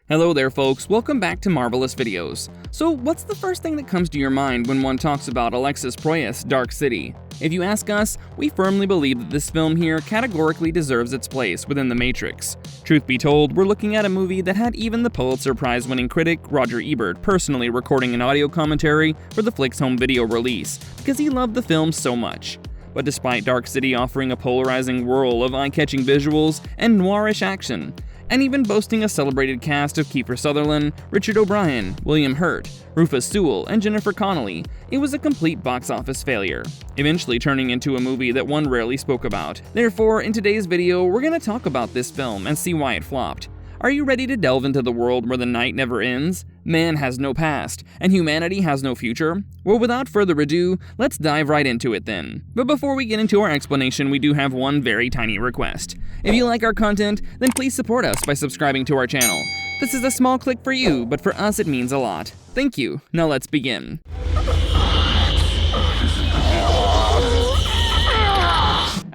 Hello there folks, welcome back to Marvelous Videos. So what's the first thing that comes to your mind when one talks about Alex Proyas Dark City? If you ask us, we firmly believe that this film here categorically deserves its place within the Matrix. Truth be told, we're looking at a movie that had even the Pulitzer Prize-winning critic Roger Ebert personally recording an audio commentary for the flick's home video release because he loved the film so much. But despite Dark City offering a polarizing whirl of eye-catching visuals and noir-ish action, and even boasting a celebrated cast of Kiefer Sutherland, Richard O'Brien, William Hurt, Rufus, Sewell, and Jennifer Connelly, it was a complete box office failure, eventually turning into a movie that one rarely spoke about. Therefore, in today's video, we're going to talk about this film and see why it flopped. Are you ready to delve into the world where the night never ends? Man has no past, and humanity has no future? Well, without further ado, let's dive right into it then. But before we get into our explanation, we do have one very tiny request. If you like our content, then please support us by subscribing to our channel. This is a small click for you, but for us it means a lot. Thank you. Now let's begin.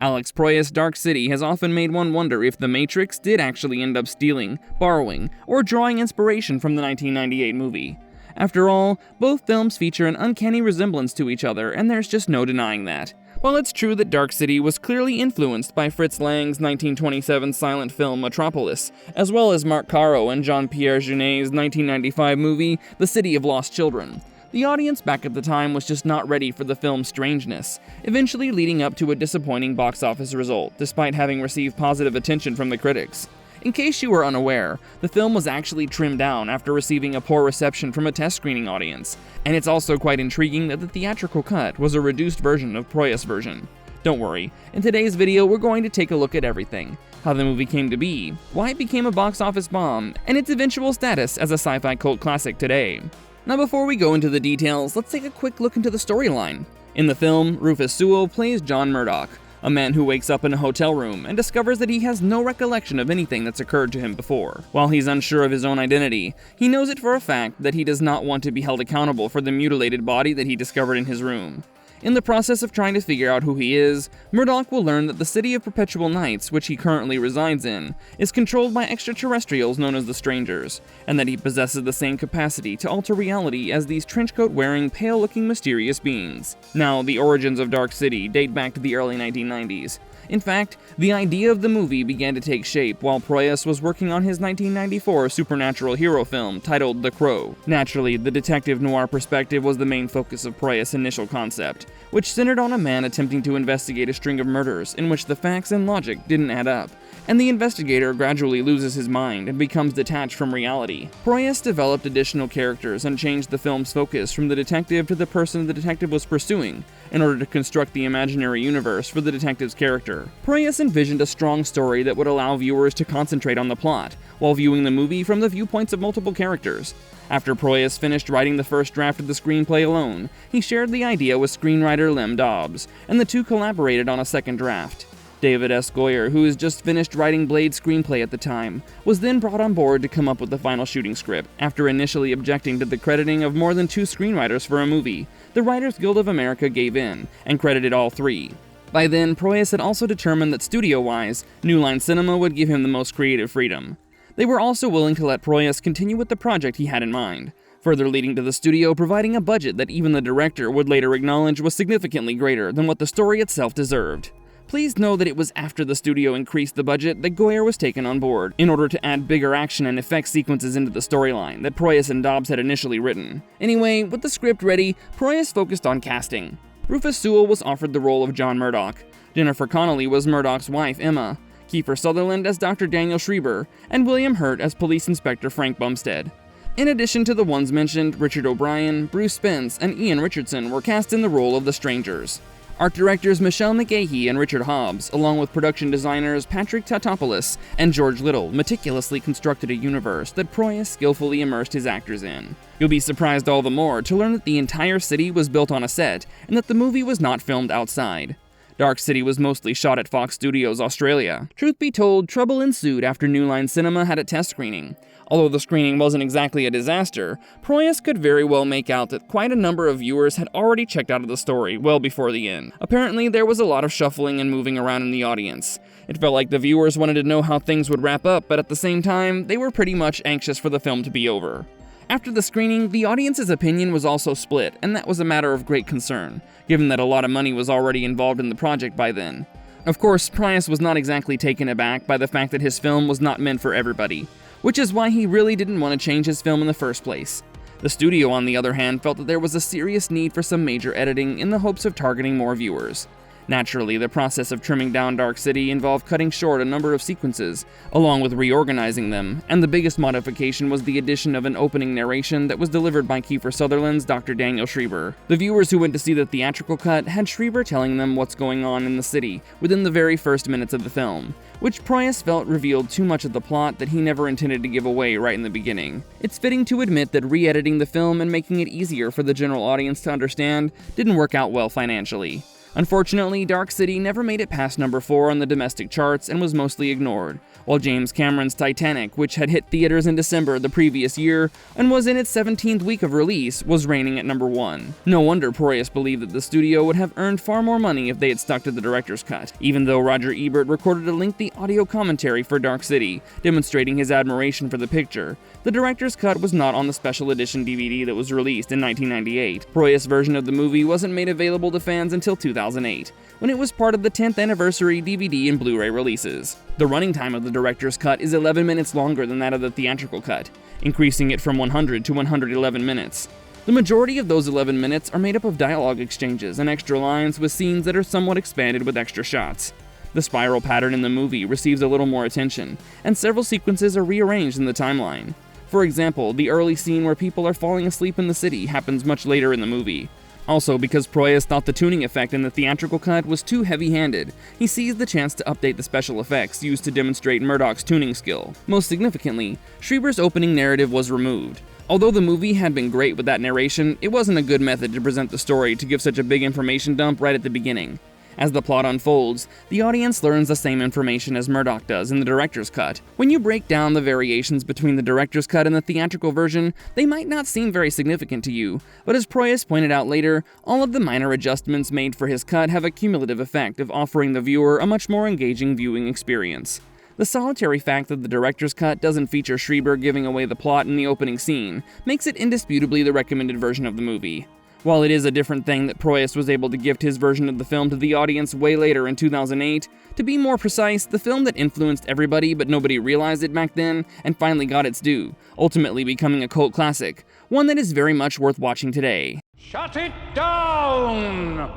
Alex Proyas Dark City has often made one wonder if The Matrix did actually end up stealing, borrowing, or drawing inspiration from the 1998 movie. After all, both films feature an uncanny resemblance to each other, and there's just no denying that. While it's true that Dark City was clearly influenced by Fritz Lang's 1927 silent film Metropolis, as well as Marc Caro and Jean-Pierre Jeunet's 1995 movie The City of Lost Children, the audience back at the time was just not ready for the film's strangeness, eventually leading up to a disappointing box office result, despite having received positive attention from the critics. In case you were unaware, the film was actually trimmed down after receiving a poor reception from a test screening audience, and it's also quite intriguing that the theatrical cut was a reduced version of Proyas' version. Don't worry, in today's video we're going to take a look at everything: how the movie came to be, why it became a box office bomb, and its eventual status as a sci-fi cult classic today. Now before we go into the details, let's take a quick look into the storyline. In the film, Rufus Sewell plays John Murdoch, a man who wakes up in a hotel room and discovers that he has no recollection of anything that's occurred to him before. While he's unsure of his own identity, he knows it for a fact that he does not want to be held accountable for the mutilated body that he discovered in his room. In the process of trying to figure out who he is, Murdoch will learn that the City of Perpetual Nights, which he currently resides in, is controlled by extraterrestrials known as the Strangers, and that he possesses the same capacity to alter reality as these trenchcoat-wearing, pale-looking mysterious beings. Now, the origins of Dark City date back to the early 1990s. In fact, the idea of the movie began to take shape while Proyas was working on his 1994 supernatural hero film titled The Crow. Naturally, the detective noir perspective was the main focus of Proyas' initial concept, which centered on a man attempting to investigate a string of murders in which the facts and logic didn't add up, and the investigator gradually loses his mind and becomes detached from reality. Proyas developed additional characters and changed the film's focus from the detective to the person the detective was pursuing, in order to construct the imaginary universe for the detective's character. Proyas envisioned a strong story that would allow viewers to concentrate on the plot, while viewing the movie from the viewpoints of multiple characters. After Proyas finished writing the first draft of the screenplay alone, he shared the idea with screenwriter Lem Dobbs, and the two collaborated on a second draft. David S. Goyer, who has just finished writing Blade's screenplay at the time, was then brought on board to come up with the final shooting script, after initially objecting to the crediting of more than 2 screenwriters for a movie. The Writers Guild of America gave in, and credited all 3. By then, Proyas had also determined that studio-wise, New Line Cinema would give him the most creative freedom. They were also willing to let Proyas continue with the project he had in mind, further leading to the studio providing a budget that even the director would later acknowledge was significantly greater than what the story itself deserved. Please know that it was after the studio increased the budget that Goyer was taken on board, in order to add bigger action and effect sequences into the storyline that Proyas and Dobbs had initially written. Anyway, with the script ready, Proyas focused on casting. Rufus Sewell was offered the role of John Murdoch, Jennifer Connelly was Murdoch's wife Emma, Kiefer Sutherland as Dr. Daniel Schreiber, and William Hurt as Police Inspector Frank Bumstead. In addition to the ones mentioned, Richard O'Brien, Bruce Spence, and Ian Richardson were cast in the role of the Strangers. Art directors Michelle McGahee and Richard Hobbs, along with production designers Patrick Tatopoulos and George Little, meticulously constructed a universe that Proyas skillfully immersed his actors in. You'll be surprised all the more to learn that the entire city was built on a set, and that the movie was not filmed outside. Dark City was mostly shot at Fox Studios Australia. Truth be told, trouble ensued after New Line Cinema had a test screening. Although the screening wasn't exactly a disaster, Proyas could very well make out that quite a number of viewers had already checked out of the story well before the end. Apparently, there was a lot of shuffling and moving around in the audience. It felt like the viewers wanted to know how things would wrap up, but at the same time, they were pretty much anxious for the film to be over. After the screening, the audience's opinion was also split, and that was a matter of great concern, given that a lot of money was already involved in the project by then. Of course, Proyas was not exactly taken aback by the fact that his film was not meant for everybody, which is why he really didn't want to change his film in the first place. The studio, on the other hand, felt that there was a serious need for some major editing in the hopes of targeting more viewers. Naturally, the process of trimming down Dark City involved cutting short a number of sequences, along with reorganizing them, and the biggest modification was the addition of an opening narration that was delivered by Kiefer Sutherland's Dr. Daniel Schreiber. The viewers who went to see the theatrical cut had Schreiber telling them what's going on in the city within the very first minutes of the film, which Proyas felt revealed too much of the plot that he never intended to give away right in the beginning. It's fitting to admit that re-editing the film and making it easier for the general audience to understand didn't work out well financially. Unfortunately, Dark City never made it past number 4 on the domestic charts and was mostly ignored, while James Cameron's Titanic, which had hit theaters in December the previous year and was in its 17th week of release, was reigning at number 1. No wonder Proyas believed that the studio would have earned far more money if they had stuck to the director's cut, even though Roger Ebert recorded a lengthy audio commentary for Dark City, demonstrating his admiration for the picture. The director's cut was not on the special edition DVD that was released in 1998. Proyas' version of the movie wasn't made available to fans until 2008, when it was part of the 10th anniversary DVD and Blu-ray releases. The running time of the director's cut is 11 minutes longer than that of the theatrical cut, increasing it from 100 to 111 minutes. The majority of those 11 minutes are made up of dialogue exchanges and extra lines with scenes that are somewhat expanded with extra shots. The spiral pattern in the movie receives a little more attention, and several sequences are rearranged in the timeline. For example, the early scene where people are falling asleep in the city happens much later in the movie. Also, because Proyas thought the tuning effect in the theatrical cut was too heavy-handed, he seized the chance to update the special effects used to demonstrate Murdoch's tuning skill. Most significantly, Schreiber's opening narrative was removed. Although the movie had been great with that narration, it wasn't a good method to present the story to give such a big information dump right at the beginning. As the plot unfolds, the audience learns the same information as Murdoch does in the director's cut. When you break down the variations between the director's cut and the theatrical version, they might not seem very significant to you, but as Proyas pointed out later, all of the minor adjustments made for his cut have a cumulative effect of offering the viewer a much more engaging viewing experience. The solitary fact that the director's cut doesn't feature Schreiber giving away the plot in the opening scene makes it indisputably the recommended version of the movie. While it is a different thing that Proyas was able to gift his version of the film to the audience way later in 2008, to be more precise, the film that influenced everybody but nobody realized it back then and finally got its due, ultimately becoming a cult classic, one that is very much worth watching today. Shut it down!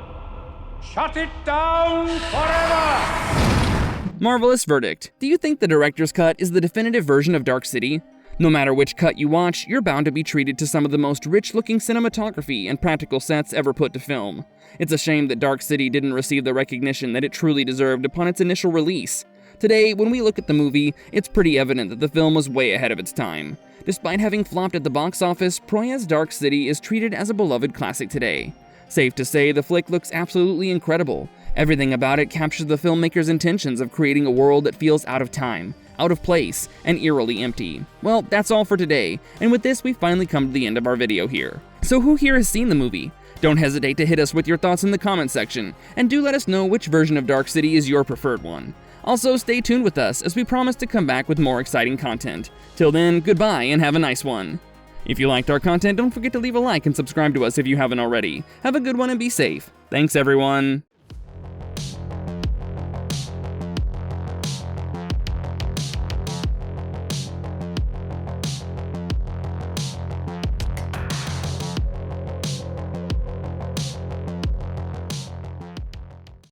Shut it down forever! Marvelous verdict. Do you think the director's cut is the definitive version of Dark City? No matter which cut you watch, you're bound to be treated to some of the most rich-looking cinematography and practical sets ever put to film. It's a shame that Dark City didn't receive the recognition that it truly deserved upon its initial release. Today, when we look at the movie, it's pretty evident that the film was way ahead of its time. Despite having flopped at the box office, Proyas Dark City is treated as a beloved classic today. Safe to say, the flick looks absolutely incredible. Everything about it captures the filmmaker's intentions of creating a world that feels out of time, out of place, and eerily empty. Well, that's all for today, and with this we finally come to the end of our video here. So who here has seen the movie? Don't hesitate to hit us with your thoughts in the comment section, and do let us know which version of Dark City is your preferred one. Also, stay tuned with us as we promise to come back with more exciting content. Till then, goodbye and have a nice one. If you liked our content, don't forget to leave a like and subscribe to us if you haven't already. Have a good one and be safe. Thanks everyone.